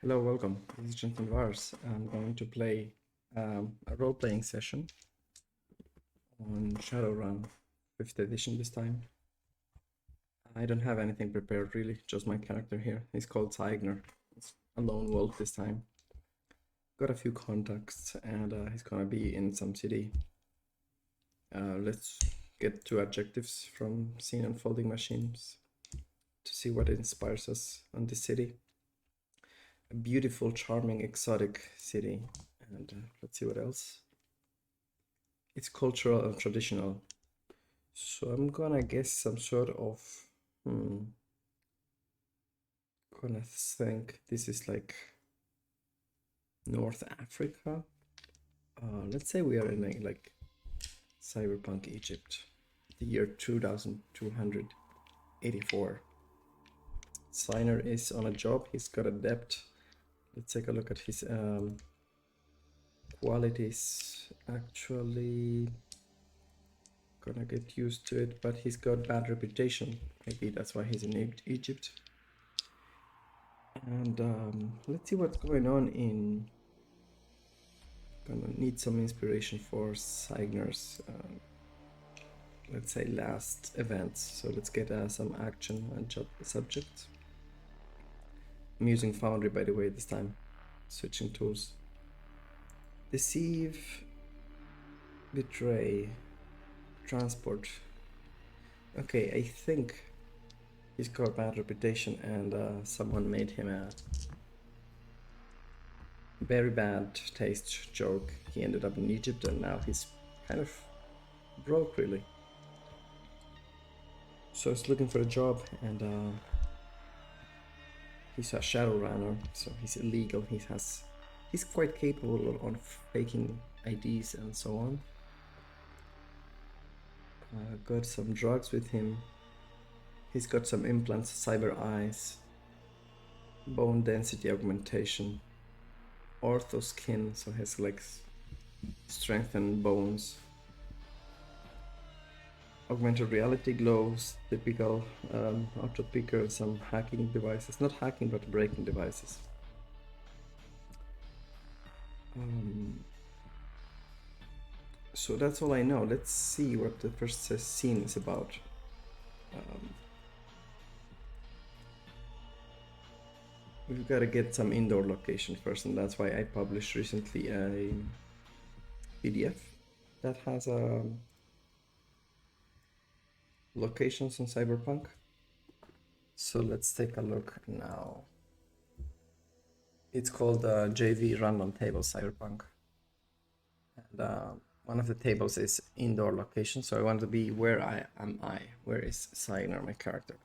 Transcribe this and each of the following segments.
Hello, welcome. This is Jonathan Vars. I'm going to play a role-playing session on Shadowrun 5th edition this time. I don't have anything prepared really, just my character here. He's called Tigner. It's a lone wolf this time. Got a few contacts and he's gonna be in some city. Let's get two adjectives from Scene Unfolding Machines to see what inspires us on this city. A beautiful, charming, exotic city. And let's see what else. It's cultural and traditional. So I'm gonna guess some sort of, gonna think this is like North Africa. Let's say we are in like cyberpunk Egypt, the year 2284. Signer is on a job, he's got a debt. Let's take a look at his qualities. Actually, gonna get used to it, but he's got bad reputation. Maybe that's why he's in Egypt. And let's see what's going on in. Gonna need some inspiration for Signer's, let's say, last events. So let's get some action and subject. I'm using Foundry, by the way, this time. Switching tools. Deceive, betray, transport. Okay, I think he's got a bad reputation and someone made him a very bad taste joke. He ended up in Egypt and now he's kind of broke, really. So he's looking for a job and he's a Shadowrunner, so he's illegal. He's quite capable on faking IDs and so on. Got some drugs with him. He's got some implants, cyber eyes, bone density augmentation, ortho skin, so has like strengthened bones, augmented reality gloves, typical auto picker, some hacking devices, not hacking but breaking devices. So that's all I know. Let's see what the first scene is about. We've got to get some indoor location first, and that's why I published recently a PDF that has locations on Cyberpunk. So let's take a look now. It's called JV Random Table Cyberpunk. And one of the tables is indoor location, so I want to be where am I? Where is Signer, my character?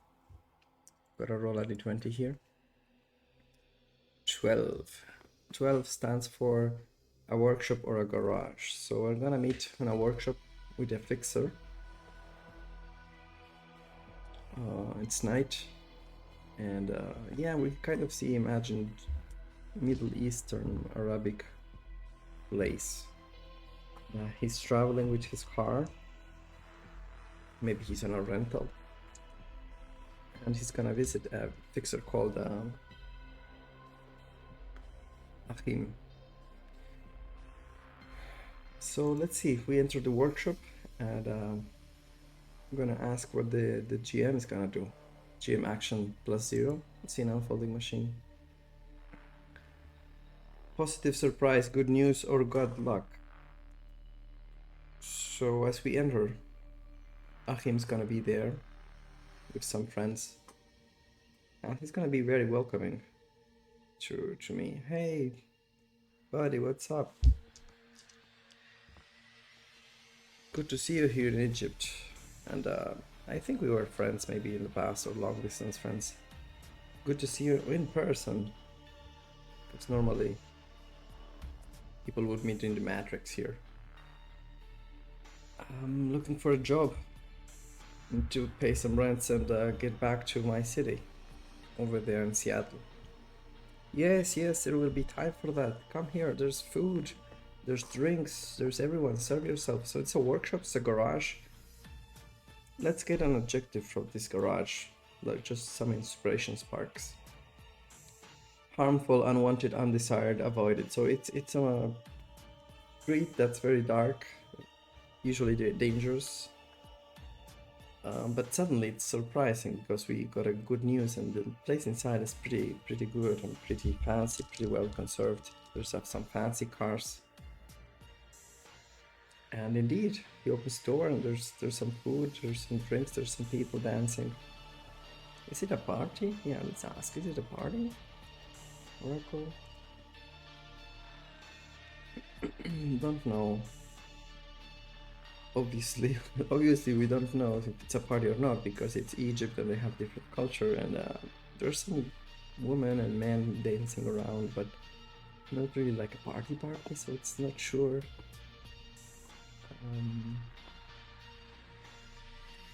Gotta roll a d20 here. 12. 12 stands for a workshop or a garage. So we're gonna meet in a workshop with a fixer. It's night, and yeah, we kind of see imagined Middle Eastern Arabic place. He's traveling with his car. Maybe he's on a rental, and he's gonna visit a fixer called Achim. So let's see if we enter the workshop, and I'm gonna ask what the GM is gonna do. GM action +0. Let's see now, unfolding machine. Positive surprise, good news, or good luck. So as we enter, Achim's gonna be there with some friends, and he's gonna be very welcoming to me. Hey, buddy, what's up? Good to see you here in Egypt. And I think we were friends maybe in the past, or long distance friends. Good to see you in person. Because normally people would meet in the Matrix here. I'm looking for a job to pay some rents and get back to my city over there in Seattle. Yes, there will be time for that. Come here, there's food, there's drinks, there's everyone, serve yourself. So it's a workshop, it's a garage. Let's get an adjective from this garage, like just some inspiration sparks. harmful, unwanted, undesired, avoided. So it's a breed that's very dark, usually dangerous. But suddenly it's surprising because we got a good news, and the place inside is pretty good and pretty fancy, pretty well conserved. There's some fancy cars, and indeed he opens the door and there's some food, there's some drinks, there's some people dancing. Is it a party? Yeah, let's ask. Is it a party? Oracle? Don't know. Obviously, obviously we don't know if it's a party or not because it's Egypt and they have different culture, and there's some women and men dancing around, but not really like a party, so it's not sure.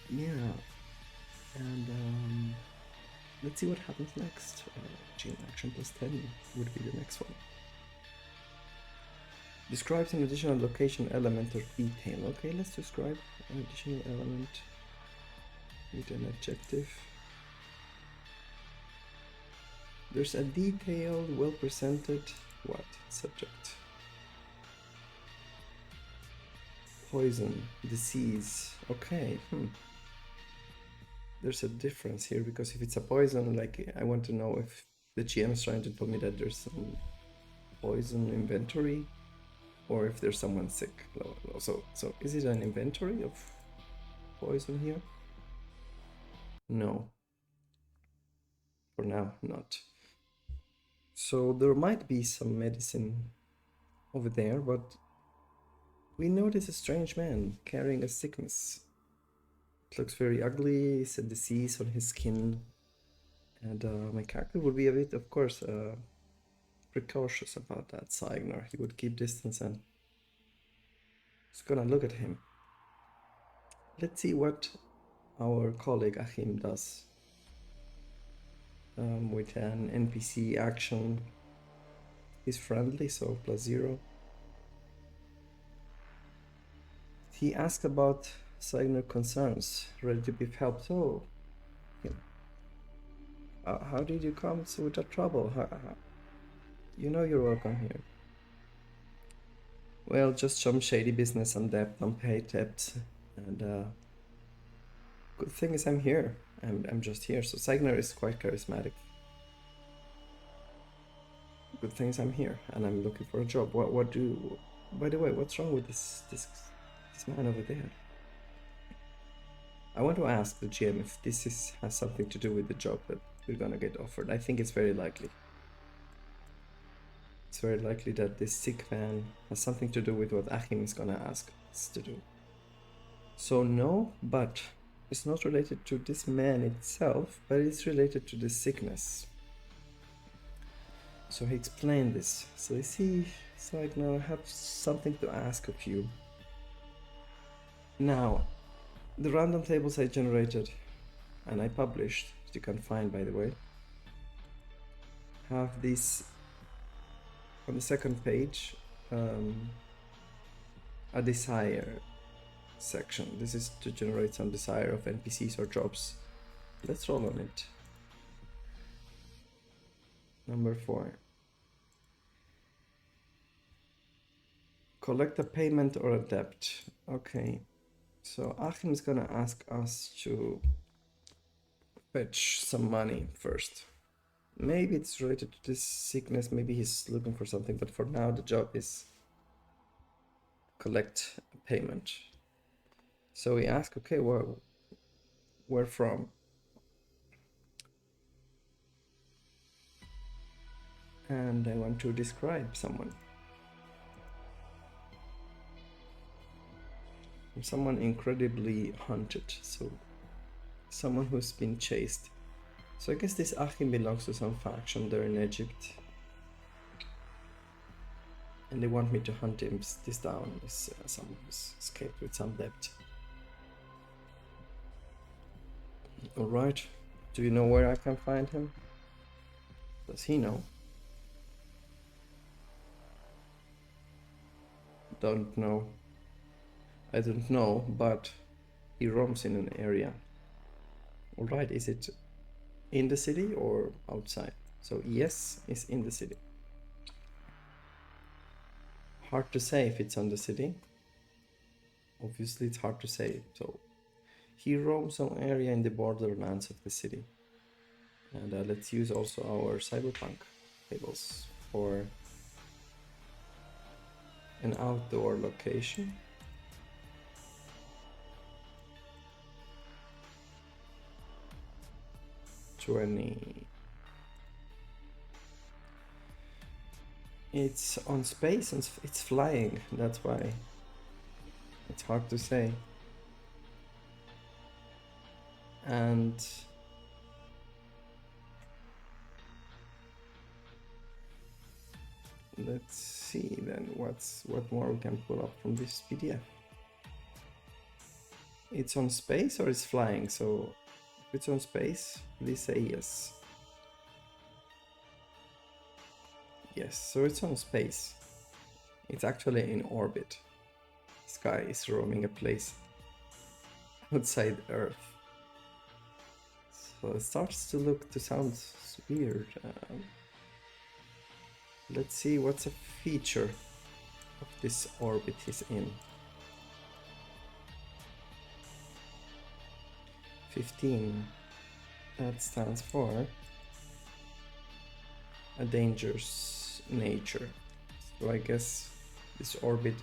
Yeah, and let's see what happens next. Chain action plus 10 would be the next one. Describes an additional location, element, or detail. Okay, let's describe an additional element with an adjective. There's a detailed, well presented, what? Subject. Poison, disease. Okay, There's a difference here because if it's a poison, like I want to know if the GM is trying to tell me that there's some poison inventory, or if there's someone sick. So is it an inventory of poison here? No. For now, not. So there might be some medicine over there, but we notice a strange man carrying a sickness. It looks very ugly. It's a disease on his skin. And my character would be a bit, of course, precautious about that. Signer, he would keep distance and just gonna look at him. Let's see what our colleague Achim does with an NPC action. He's friendly, so +0. He asked about Signer concerns, ready to be helped. Oh, how did you come to that trouble? You know you're welcome here. Well, just some shady business and debt, unpaid debt, and good thing is I'm here. I'm just here. So Signer is quite charismatic. Good thing is I'm here, and I'm looking for a job. What do? By the way, what's wrong with this man over there? I want to ask the GM if this has something to do with the job that we're gonna get offered. I think it's very likely. It's very likely that this sick man has something to do with what Achim is gonna ask us to do. So no, but it's not related to this man itself, but it's related to the sickness. So he explained this. So you see, now I have something to ask of you. Now, the random tables I generated and I published, which you can find by the way, have this on the second page, a desire section. This is to generate some desire of NPCs or jobs. Let's roll on it. Number 4. Collect a payment or a debt. Okay, so Achim is gonna ask us to fetch some money first. Maybe it's related to this sickness, maybe he's looking for something, but for now the job is collect a payment. So we ask, okay, well, where from? And I want to describe someone. Someone incredibly hunted, so someone who's been chased. So I guess this Achim belongs to some faction there in Egypt. And they want me to hunt him this down. Is someone who's escaped with some debt. Alright. Do you know where I can find him? Does he know? Don't know. I don't know, but he roams in an area. Alright, is it in the city or outside? So yes is in the city. Hard to say if it's on the city. Obviously it's hard to say. So he roams some area in the borderlands of the city. And let's use also our cyberpunk tables for an outdoor location. 20. It's on space and it's flying, that's why it's hard to say. And let's see then what more we can pull up from this PDF. It's on space or it's flying, so if it's on space, please say yes. Yes, so it's on space. It's actually in orbit. This guy is roaming a place outside Earth. So it starts to sound weird. Let's see what's a feature of this orbit he's in. 15. That stands for a dangerous nature. So I guess this orbit,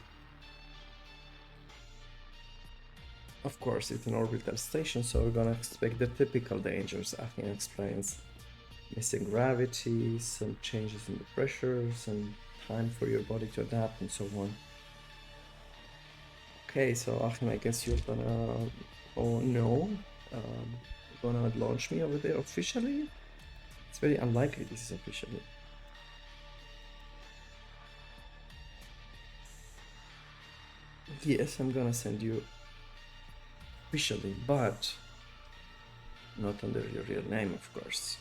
of course it's an orbital station, so we're gonna expect the typical dangers. Achim explains missing gravity, some changes in the pressure, some time for your body to adapt, and so on. Okay, so Achim, I guess you're gonna, oh no, you're gonna launch me over there officially? It's very unlikely this is officially. Yes, I'm gonna send you officially, but not under your real name, of course.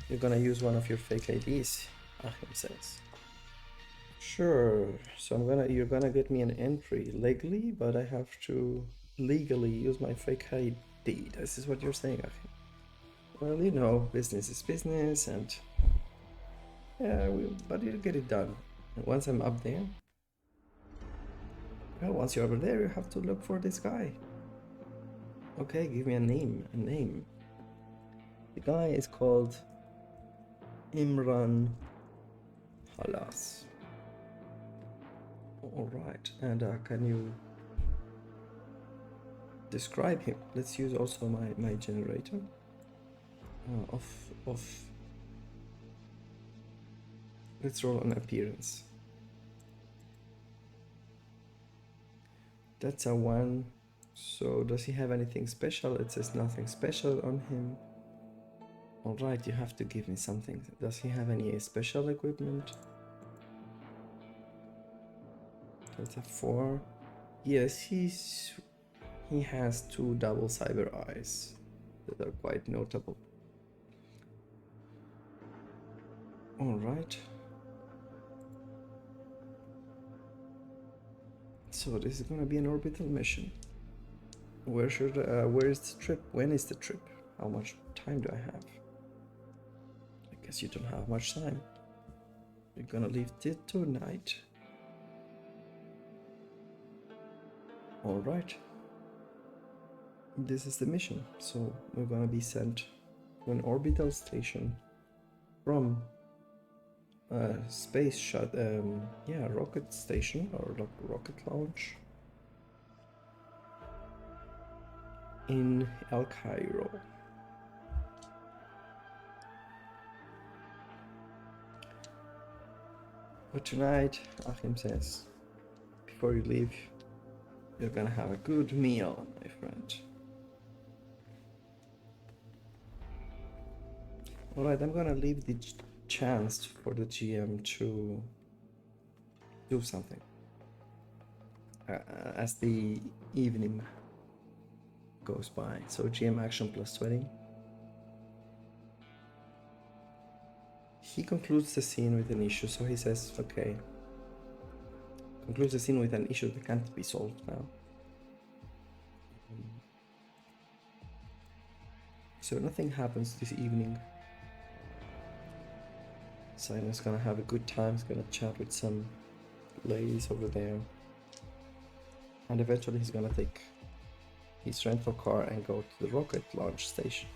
You're gonna use one of your fake IDs, Achim says. Sure, so you're gonna get me an entry legally, but I have to legally use my fake ID. This is what you're saying, Achim. Well, you know, business is business, and yeah, but you'll get it done. And once I'm up there, well, once you're over there, you have to look for this guy. Okay, give me a name. The guy is called Imran Halas. Alright, and can you describe him? Let's use also my generator let's roll an appearance. That's a 1. So does he have anything special? It says nothing special on him. Alright, you have to give me something. Does he have any special equipment? That's a 4. Yes, he has 2 double cyber eyes that are quite notable. Alright. So this is gonna be an orbital mission. Where is the trip? When is the trip? How much time do I have? I guess you don't have much time. You're gonna leave tonight. Alright. This is the mission. So we're gonna be sent to an orbital station from space rocket station or rocket launch in El Cairo. But tonight, Achim says, before you leave, you're gonna have a good meal, my friend. Alright, I'm gonna leave the chance for the GM to do something as the evening goes by. So GM action plus 20. He concludes the scene with an issue, so he says, okay. Concludes the scene with an issue that can't be solved now. So nothing happens this evening. Simon's gonna have a good time. He's gonna chat with some ladies over there. And eventually he's gonna take his rental car and go to the rocket launch station.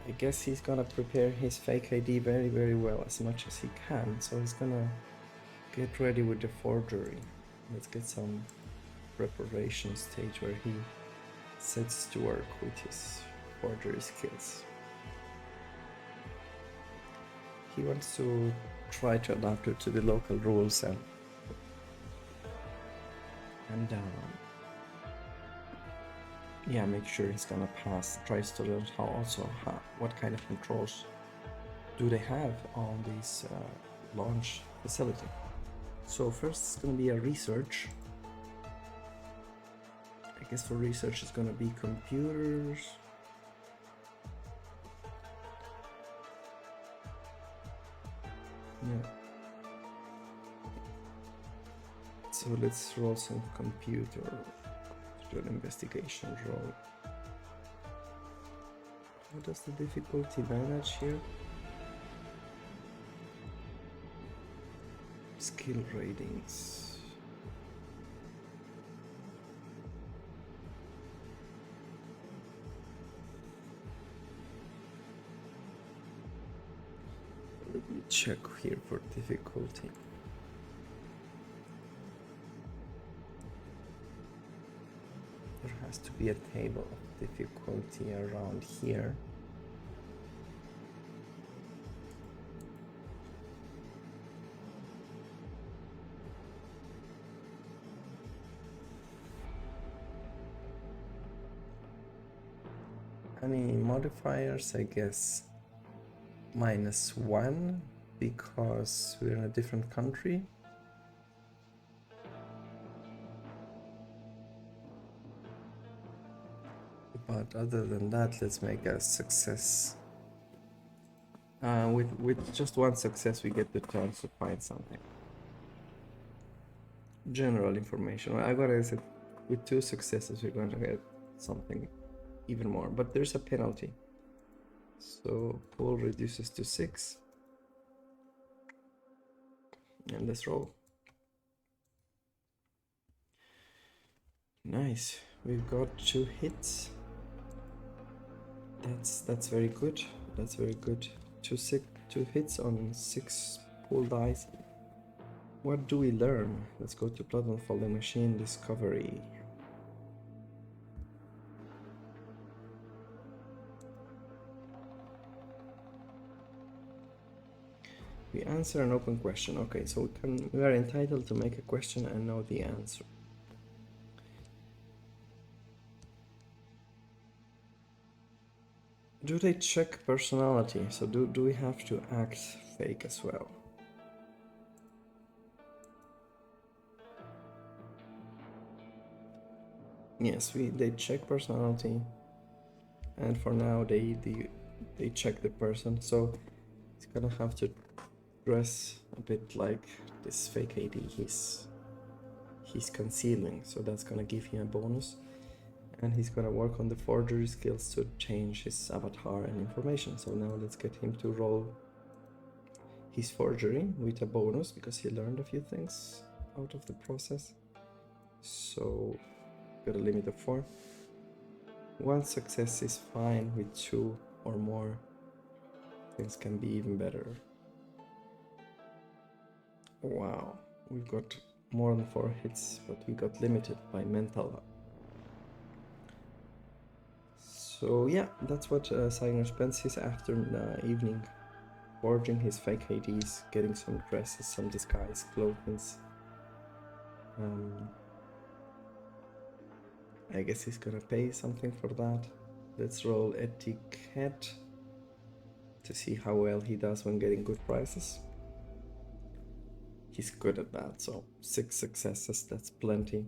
I guess he's gonna prepare his fake ID very, very well, as much as he can. So he's gonna get ready with the forgery. Let's get some preparation stage where he sets to work with his forgery skills. He wants to try to adapt it to the local rules and yeah, make sure he's gonna pass. Tries to learn what kind of controls do they have on this launch facility. So first it's gonna be a research. I guess for research it's gonna be computers. Yeah. So let's roll some computer to an investigation roll. How does the difficulty manage here? Skill ratings. Let me check here for difficulty. There has to be a table of difficulty around here. Any modifiers? I guess -1 because we're in a different country. But other than that, let's make a success. With just one success, we get the chance to find something. General information. I gotta say, with 2 successes, we're going to get something even more. But there's a penalty. So pull reduces to 6. And let's roll. Nice. We've got 2 hits. That's very good. That's very good. 2 hits on 6 pull dice. What do we learn? Let's go to Plot Unfolding Machine Discovery. We answer an open question. Okay, so we are entitled to make a question and know the answer. Do they check personality? So do we have to act fake as well? Yes, they check personality, and for now they check the person. So he's gonna have to dress a bit like this fake ID he's concealing. So that's gonna give him a bonus. And he's gonna work on the forgery skills to change his avatar and information. So now let's get him to roll his forgery with a bonus because he learned a few things out of the process. So got a limit of 4. 1 success is fine. With 2 or more, things can be even better. Wow, we've got more than 4 hits, but we got limited by mental. So yeah, that's what Sagner spends his evening forging his fake IDs, getting some dresses, some disguise, clothing. I guess he's gonna pay something for that. Let's roll etiquette to see how well he does when getting good prices. He's good at that, so 6 successes, that's plenty.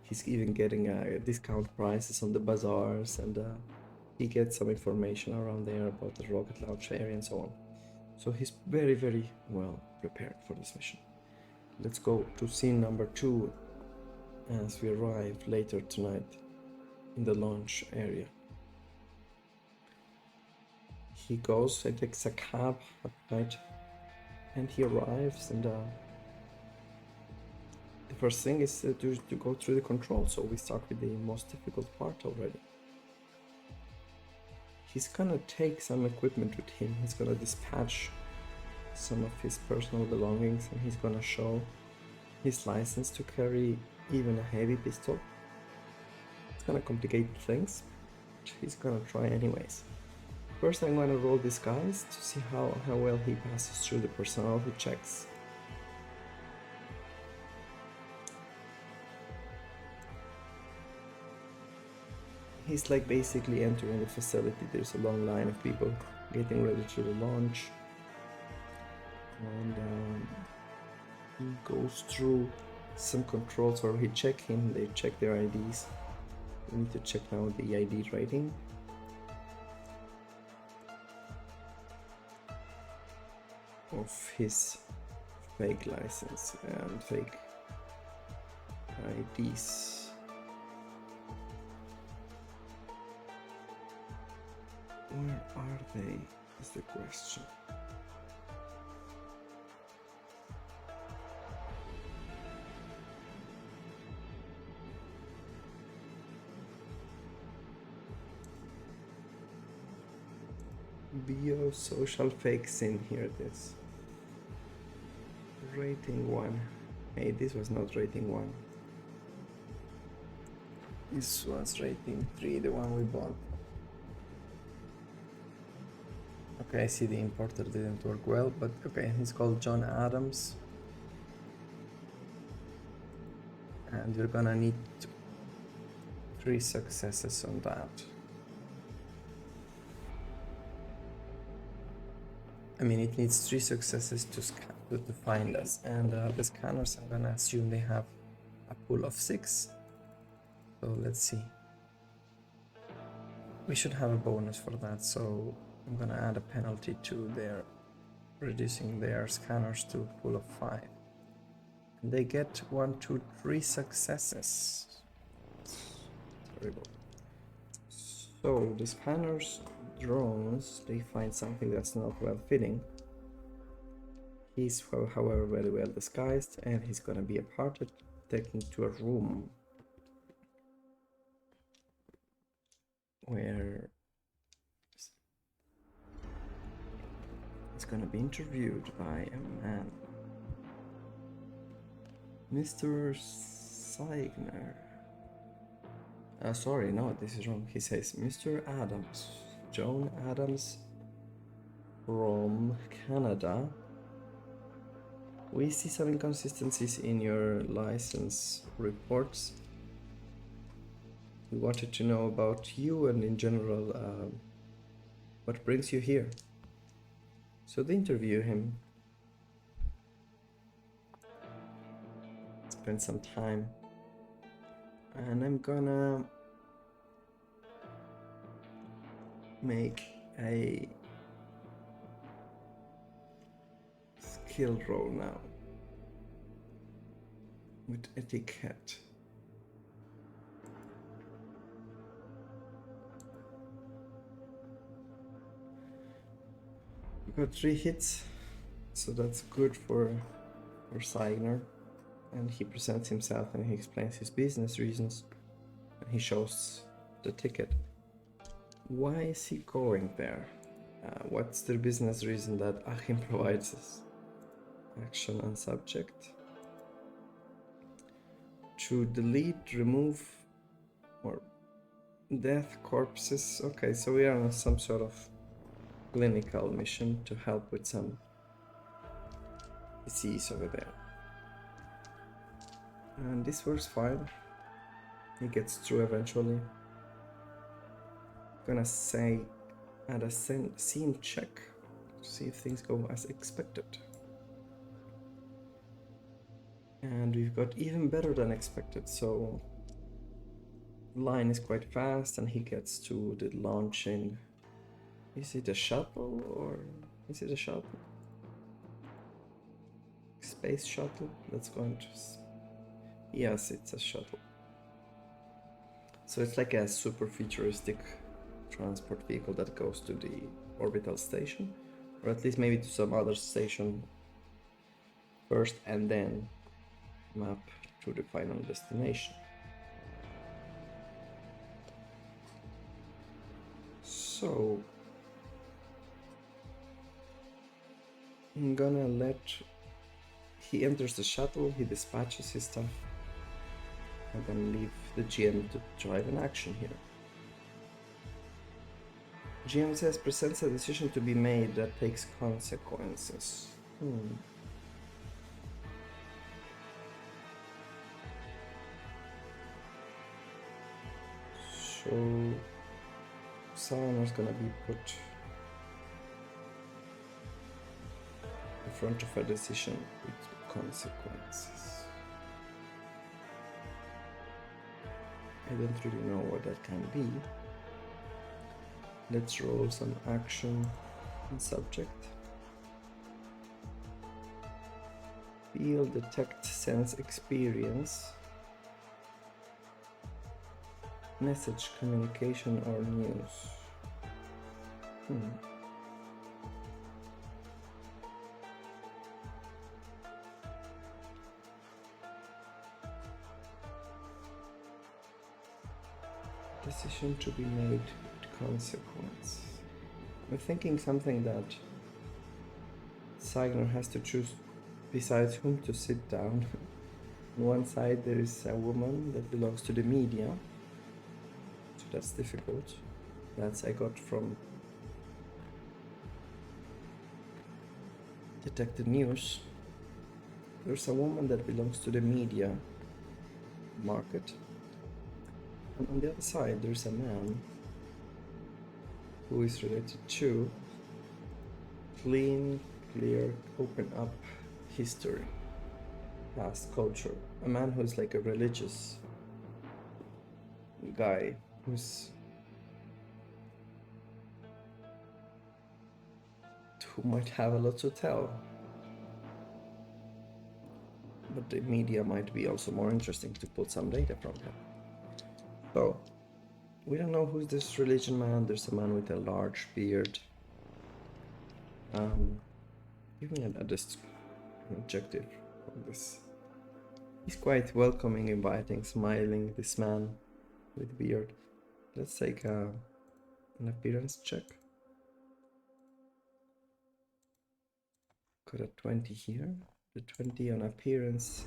He's even getting discount prices on the bazaars, and he gets some information around there about the rocket launch area and so on. So he's very, very well prepared for this mission. Let's go to scene number 2 as we arrive later tonight in the launch area. he goes and takes a cab at night, and he arrives, and the first thing is to go through the control. So we start with the most difficult part already. He's gonna take some equipment with him. He's gonna dispatch some of his personal belongings, and he's gonna show his license to carry even a heavy pistol. It's gonna complicate things, but he's gonna try anyways. First, I'm gonna roll disguise to see how well he passes through the personality checks. He's like basically entering the facility. There's a long line of people getting ready to the launch, and he goes through some controls where he check him, they check their IDs. We need to check now the ID rating. Of his fake license and fake IDs. Where are they, is the question. Biosocial fakes in here, this. Rating 1. Hey, this was not rating 1. This was rating 3, the one we bought. Okay, I see the importer didn't work well, but okay, he's called John Adams. And you're gonna need 3 successes on that. I mean, it needs 3 successes to find us, and the scanners, I'm gonna assume they have a pool of 6. So let's see. We should have a bonus for that, so I'm gonna add a penalty to their reducing their scanners to a pool of 5. And they get 1, 2, 3 successes. Terrible. So the scanners drones, they find something that's not well fitting. He's however very well disguised, and he's gonna be a part of taken to a room where he's gonna be interviewed by a man, Mr. Seigner. Sorry, no, this is wrong. He says Mr. Adams, John Adams from Canada. We see some inconsistencies in your license reports. We wanted to know about you and in general what brings you here. So they interview him. Spend some time. And I'm gonna make a skill roll now with etiquette. We got 3 hits, so that's good for Seigner. And he presents himself and he explains his business reasons, and he shows the ticket. Why is he going there? What's the business reason that Achim provides us? Action and subject. To delete, remove, or death corpses. Okay, so we are on some sort of clinical mission to help with some disease over there. And this works fine. He gets through eventually. Gonna say add a scene check to see if things go as expected. And we've got even better than expected, so line is quite fast and he gets to the launching. Is it a shuttle or is it a shuttle? Space shuttle? Let's go into... Yes, it's a shuttle. So it's like a super futuristic transport vehicle that goes to the orbital station, or at least maybe to some other station first and then map to the final destination. So I'm gonna let he enters the shuttle, he dispatches his stuff. I'm gonna leave the GM to drive an action here. GM says presents a decision to be made that takes consequences. So someone is gonna be put in front of a decision with consequences. I don't really know what that can be. Let's roll some action and subject. Feel, detect, sense, experience. Message, communication, or news. Decision to be made with consequence. I'm thinking something that Signer has to choose besides whom to sit down. On one side there is a woman that belongs to the media, so that's difficult. That's I got from Detected News. There's a woman that belongs to the media market. And on the other side, there's a man who is related to clean, clear, open up history, past culture. A man who's like a religious guy who might have a lot to tell. But the media might be also more interesting to put some data from him. So, we don't know who's this religion man. There's a man with a large beard. Give me an adjective on this. He's quite welcoming, inviting, smiling, this man with beard. Let's take an appearance check. Got a 20 here. The 20 on appearance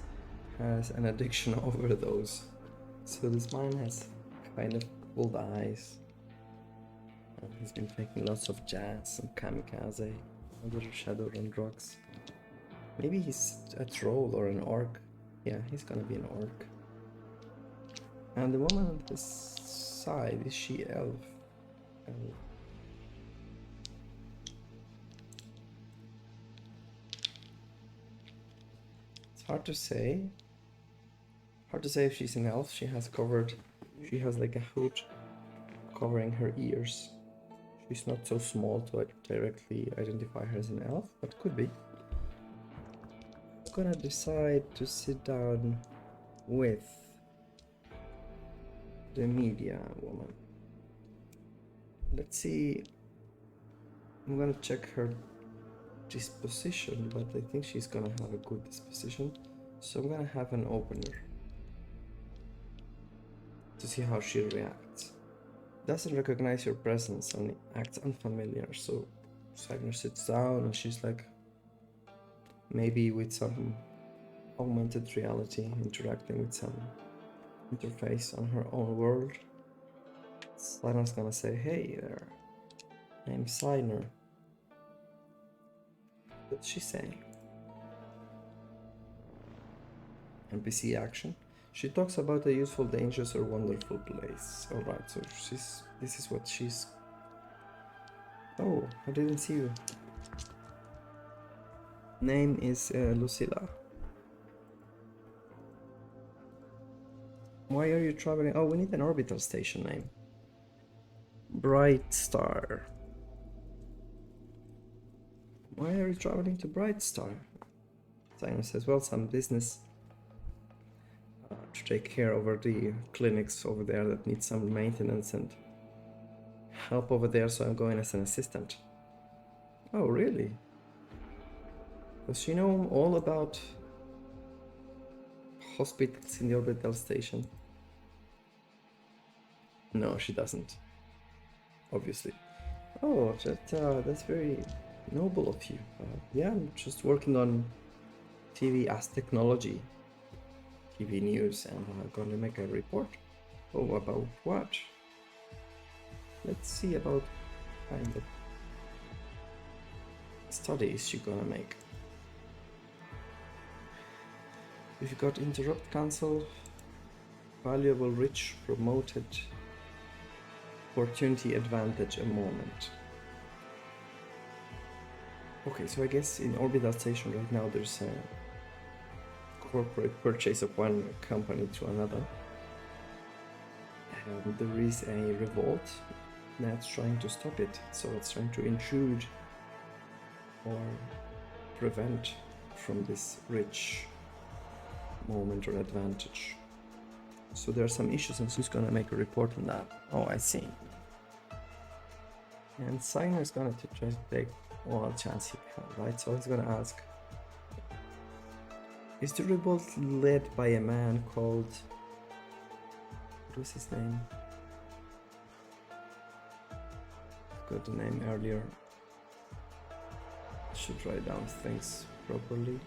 has an addiction overdose. So this man has kind of cold eyes. He's been taking lots of jazz and kamikaze, other Shadowrun drugs. Maybe he's a troll or an orc. Yeah, he's gonna be an orc. And the woman on his side, is she elf? It's hard to say. Hard to say if she's an elf. She has like a hood covering her ears. She's not so small to directly identify her as an elf, but could be. I'm gonna decide to sit down with the media woman. Let's see. I'm gonna check her disposition, but I think she's gonna have a good disposition. So I'm gonna have an opener to see how she reacts. Doesn't recognize your presence and acts unfamiliar. So Sagner sits down and she's like, maybe with some augmented reality, interacting with some interface on her own world. Sagner's gonna say, hey there, I'm Signer. What's she saying? NPC action. She talks about a useful, dangerous, or wonderful place. Alright, so this is what she's... Oh, I didn't see you. Name is Lucilla. Why are you traveling? Oh, we need an orbital station name. Bright Star. Why are you traveling to Bright Star? Simon says, well, some business to take care over the clinics over there that need some maintenance and help over there, so I'm going as an assistant. Oh, really? Does she know all about hospitals in the orbital station? No, she doesn't. Obviously. Oh, that's very noble of you. Yeah, I'm just working on TV as technology, TV news, and I'm gonna make a report. Oh, about what? Let's see about kind of studies you're gonna make. We've got interrupt, cancel, valuable, rich, promoted, opportunity, advantage, a moment. Okay, so I guess in orbital station right now there's a corporate purchase of one company to another. And there is a revolt that's trying to stop it, so it's trying to intrude or prevent from this rich moment or advantage. So there are some issues, and who's gonna make a report on that? Oh, I see. And Signer is gonna try to take all chance he can, right? So he's gonna ask, is the revolt led by a man called, what was his name? Got the name earlier. Should write down things properly.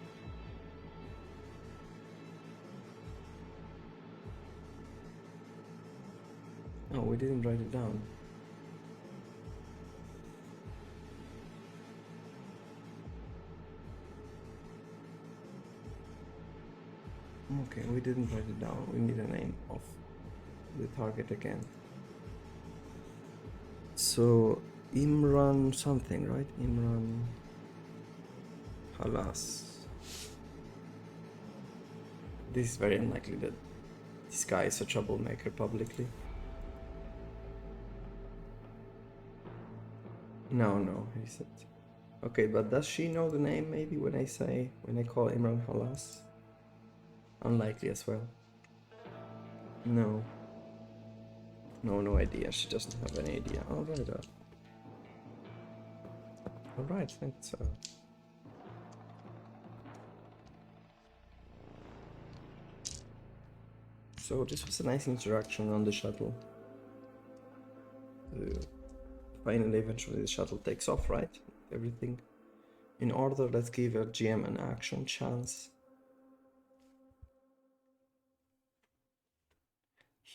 Oh, we didn't write it down. Okay, we didn't write it down. We need a name of the target again. So Imran something, right? Imran Halas. This is very unlikely that this guy is a troublemaker publicly. No, he said. Okay, but does she know the name maybe when I call Imran Halas? Unlikely as well. No, no idea. She doesn't have any idea. Alright, thanks. So this was a nice interaction on the shuttle. Finally, eventually the shuttle takes off, right? Everything in order. Let's give a GM an action chance.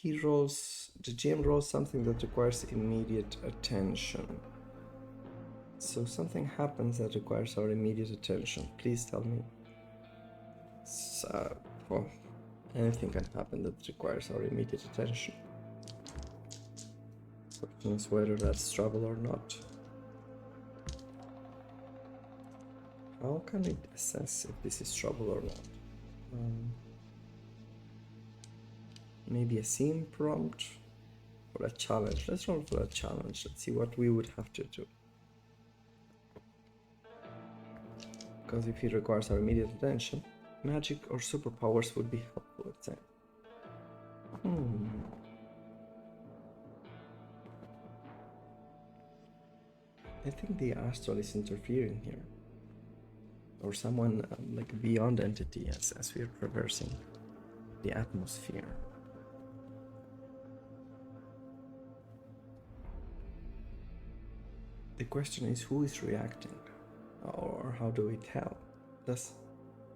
The GM rolls something that requires immediate attention. So something happens that requires our immediate attention. Please tell me. Well, anything can happen that requires our immediate attention. Question is whether that's trouble or not. How can we assess if this is trouble or not? Maybe a scene prompt or a challenge. Let's roll for a challenge. Let's see what we would have to do. Because if it requires our immediate attention, magic or superpowers would be helpful, let's say. I think the astral is interfering here. Or someone like a beyond entity as we are traversing the atmosphere. The question is, who is reacting? Or how do we tell? Does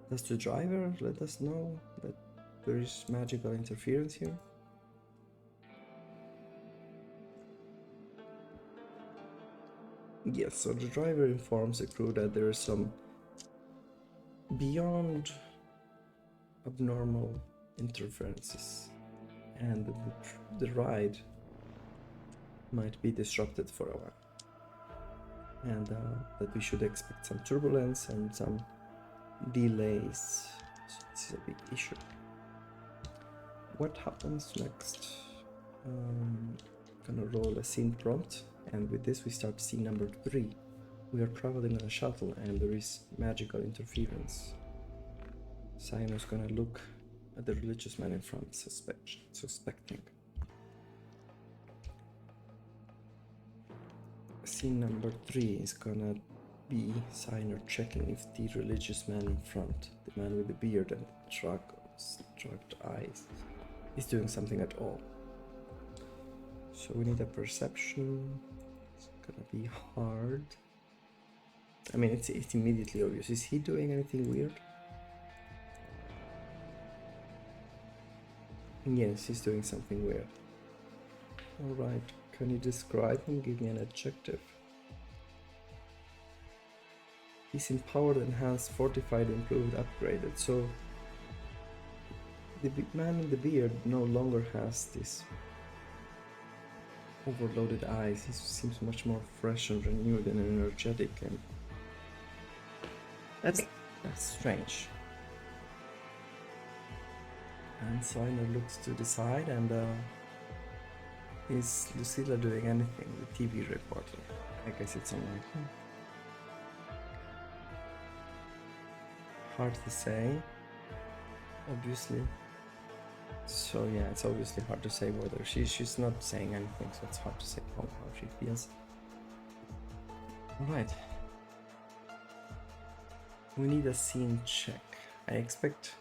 the driver let us know that there is magical interference here? Yes, so the driver informs the crew that there is some beyond abnormal interferences and the ride might be disrupted for a while. And that we should expect some turbulence and some delays. So this is a big issue. What happens next? Gonna roll a scene prompt, and with this we start scene number 3. We are traveling on a shuttle and there is magical interference. Sino's gonna look at the religious man in front, suspecting. Scene number 3 is gonna B. Signer checking if the religious man in front, the man with the beard and shrugged eyes, is doing something at all. So we need a perception. It's gonna be hard. I mean, it's immediately obvious. Is he doing anything weird? Yes, he's doing something weird. Alright, can you describe him? Give me an adjective. He's empowered, enhanced, fortified, improved, upgraded. So the man in the beard no longer has this overloaded eyes. He seems much more fresh and renewed and energetic, and that's strange. And Signer looks to the side, and is Lucilla doing anything? The TV reporter. I guess it's online. Hard to say, obviously. So yeah, it's obviously hard to say whether she's not saying anything, so it's hard to say how she feels. Alright. We need a scene check. I expect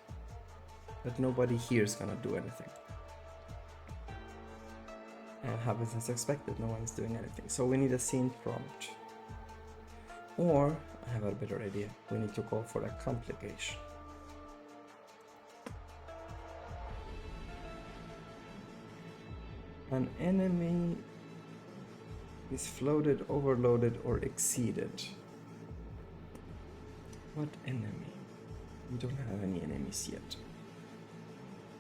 that nobody here is gonna do anything. And happens as expected, no one is doing anything. So we need a scene prompt. Or, I have a better idea, we need to call for a complication. An enemy is floated, overloaded, or exceeded. What enemy? We don't have any enemies yet.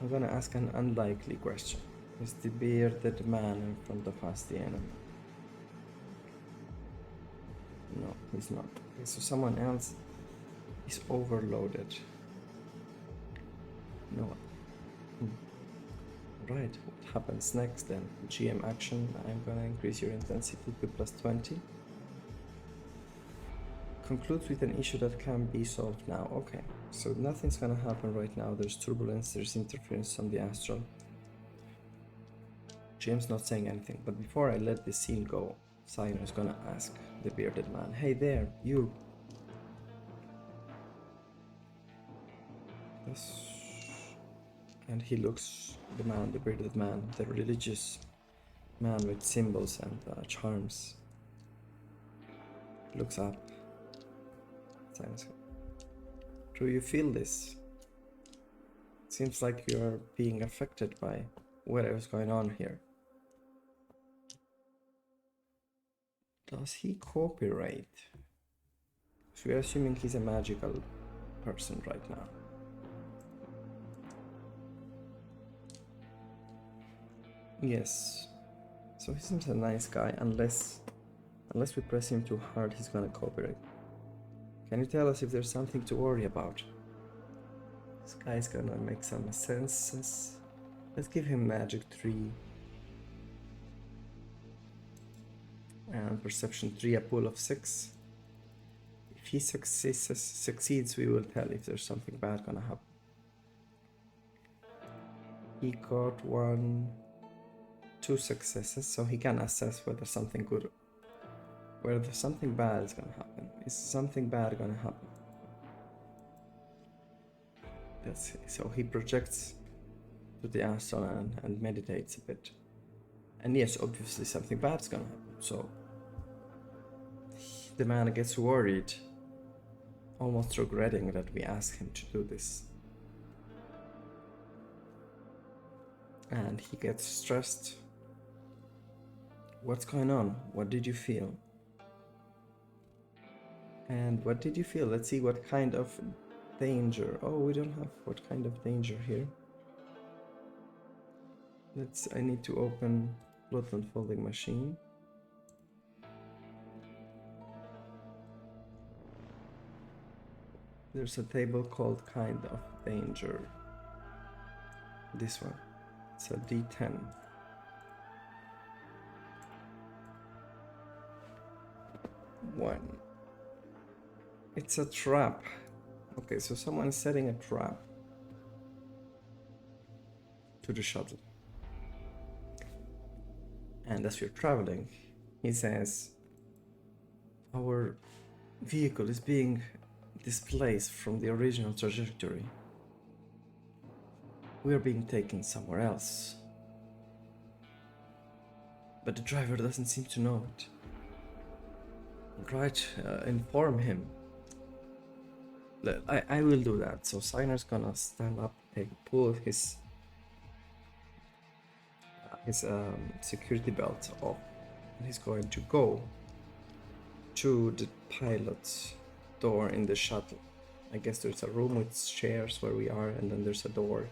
I'm gonna ask an unlikely question. Is the bearded man in front of us the enemy? No, he's not. Okay, so someone else is overloaded. No. Right, what happens next then? GM action, I'm gonna increase your intensity to +20. Concludes with an issue that can be solved now. Okay, so nothing's gonna happen right now. There's turbulence, there's interference on the astral. GM's not saying anything, but before I let this scene go, Signer is gonna ask the bearded man, hey there, you. And he looks, the man, the bearded man, the religious man with symbols and charms, looks up. Do you feel this? It seems like you're being affected by whatever's going on here. Does he cooperate? So we're assuming he's a magical person right now. Yes. So he seems a nice guy, unless we press him too hard, he's gonna cooperate. Can you tell us if there's something to worry about? This guy's gonna make some senses. Let's give him magic 3. And perception 3, a pool of 6. If he succeeds, we will tell if there's something bad gonna happen. He got 2 successes, so he can assess whether something good, whether something bad is gonna happen. Is something bad gonna happen? That's it. So he projects to the astral and meditates a bit. And yes, obviously something bad is gonna happen. So the man gets worried, almost regretting that we asked him to do this. And he gets stressed. What's going on? What did you feel? And what did you feel? Let's see what kind of danger. Oh, we don't have what kind of danger here. I need to open plot unfolding machine. There's a table called kind of danger. This one. It's a D10. 1. It's a trap. Okay, so someone is setting a trap to the shuttle. And as we're traveling, he says, our vehicle is being displaced from the original trajectory. We are being taken somewhere else. But the driver doesn't seem to know it. Right, inform him. I will do that. So Signer's gonna stand up, pull his security belt off, and he's going to go to the pilot's door in the shuttle. I guess there's a room with chairs where we are, and then there's a door.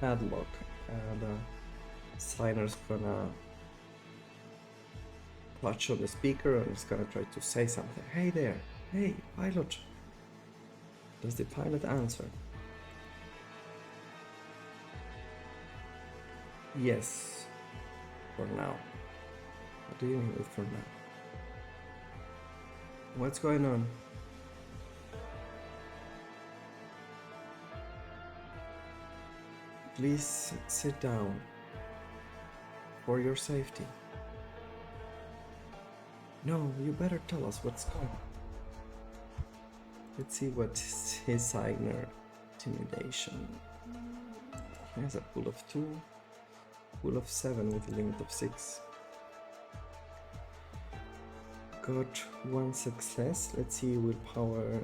Padlock, and Signer's gonna clutch on the speaker and he's gonna try to say something. Hey there, hey pilot. Does the pilot answer? Yes, for now. What do you mean with for now? What's going on? Please sit down for your safety. No, you better tell us what's going on. Let's see what his Signer intimidation. He has a pool of 2, pool of 7 with a limit of 6. Got 1 success. Let's see willpower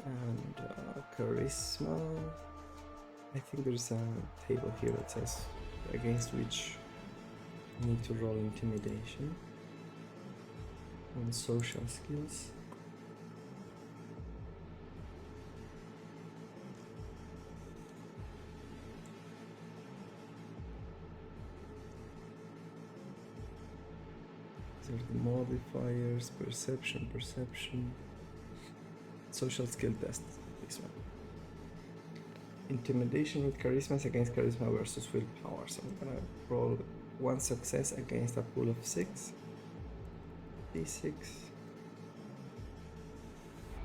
and charisma. I think there's a table here that says against which you need to roll intimidation. And social skills. There's the modifiers, perception, social skill test, this one. Intimidation with charisma is against charisma versus willpower. So I'm gonna roll 1 success against a pool of 6. D6.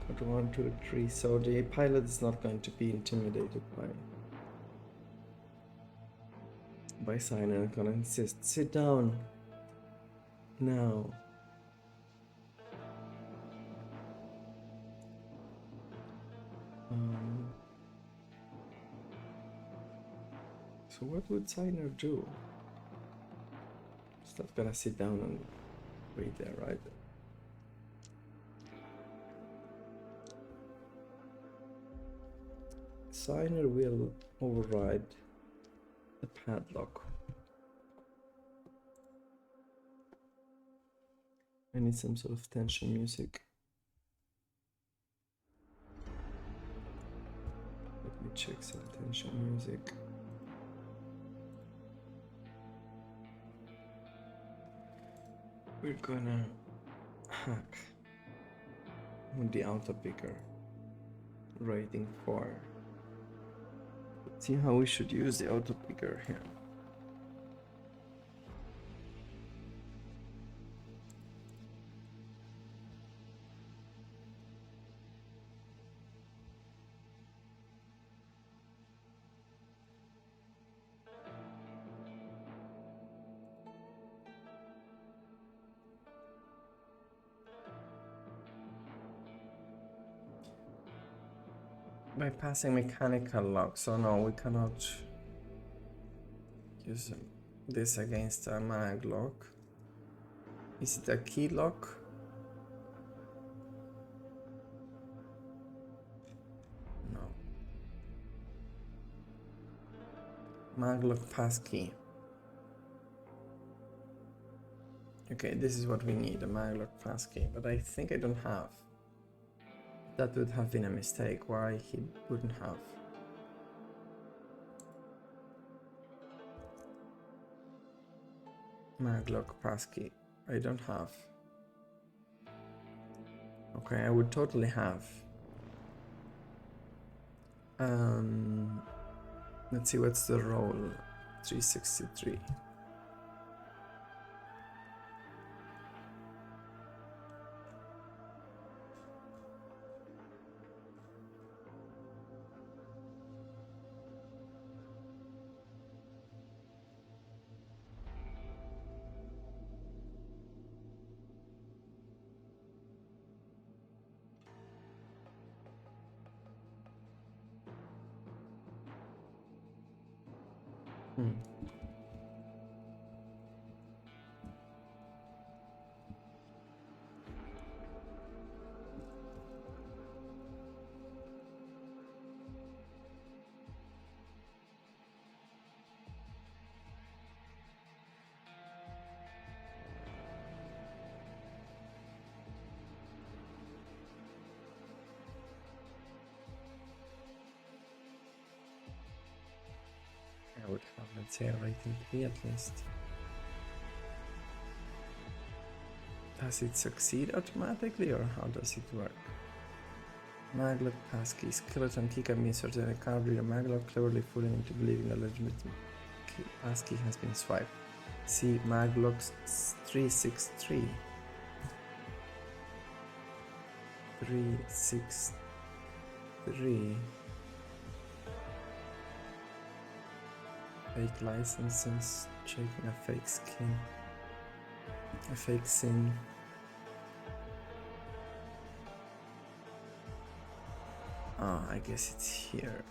Got 1, 2, 3. So the pilot is not going to be intimidated by Signer. I'm gonna insist. Sit down. Now. So what would Signer do? He's not gonna sit down and wait there, right? Signer will override the padlock. I need some sort of tension music. Let me check some tension music. We're gonna hack with the auto picker rating 4. Let's see how we should use the auto picker here. By passing mechanical lock, so no, we cannot use this against a mag lock. Is it a key lock? No. Mag lock passkey. Okay, this is what we need, a mag lock passkey, but I think I don't have. That would have been a mistake, why he wouldn't have. Maglock passkey, I don't have. Okay, I would totally have. Let's see, what's the roll? 363. Hmm. I would have, let's say, a rating 3 at least. Does it succeed automatically, or how does it work? Maglock passkey. Skeleton key can be inserted in a card reader. Maglock cleverly fooling into believing a legitimate passkey has been swiped. See Maglocks 363. 363. Fake licenses. Checking a fake skin. A fake sim. Oh, I guess it's here.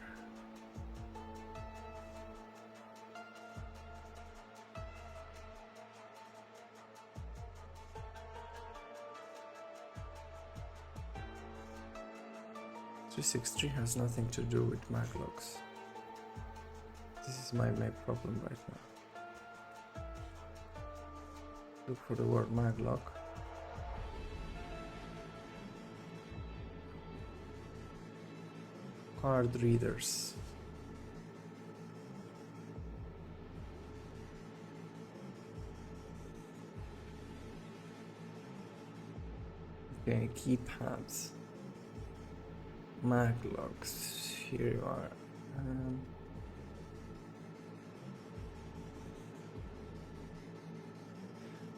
.363 has nothing to do with Maglocks. This is my problem right now. Look for the word Maglock. Card readers. Okay, keypads. Maglocks. Here you are.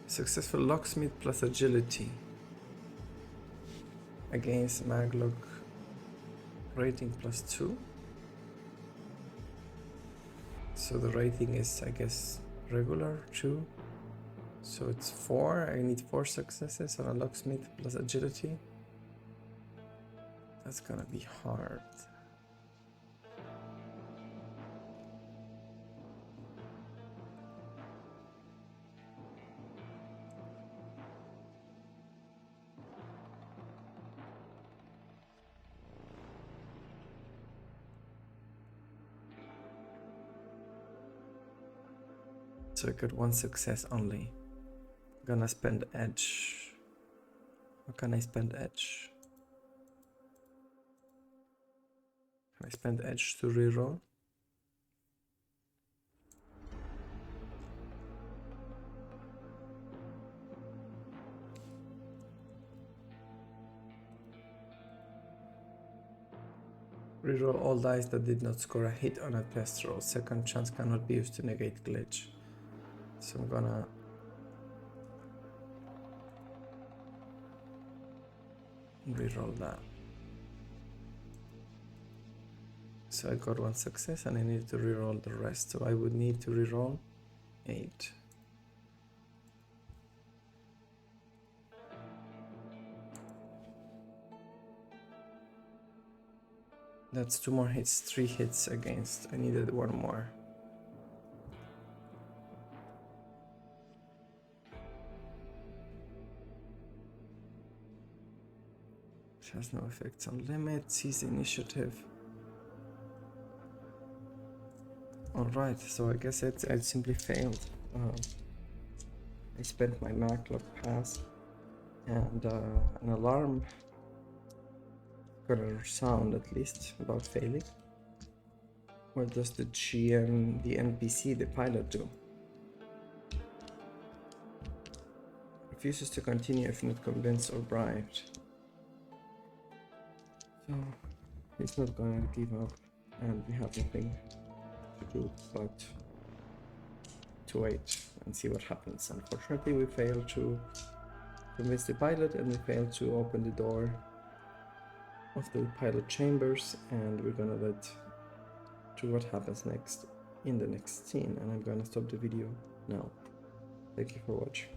Successful locksmith plus agility against Maglock rating +2. So the rating is, I guess, regular 2. So it's 4. I need 4 successes on a locksmith plus agility. That's gonna be hard. So I got 1 success only. Gonna spend edge. What can I spend edge? Can I spend edge to reroll? Reroll all dice that did not score a hit on a test roll. Second chance cannot be used to negate glitch. So I'm gonna reroll that. So I got 1 success and I need to reroll the rest. So I would need to reroll 8. That's 2 more hits, 3 hits against. I needed 1 more. It has no effects on limit. Seize initiative. Alright, so I guess I simply failed. I spent my Maglock pass and an alarm gonna sound at least about failing. What does the GM, the NPC, the pilot do? Refuses to continue if not convinced or bribed. So he's not gonna give up and we have nothing to do but to wait and see what happens. Unfortunately we failed to convince the pilot and we failed to open the door of the pilot chambers, and we're gonna let to what happens next in the next scene, and I'm gonna stop the video now. Thank you for watching.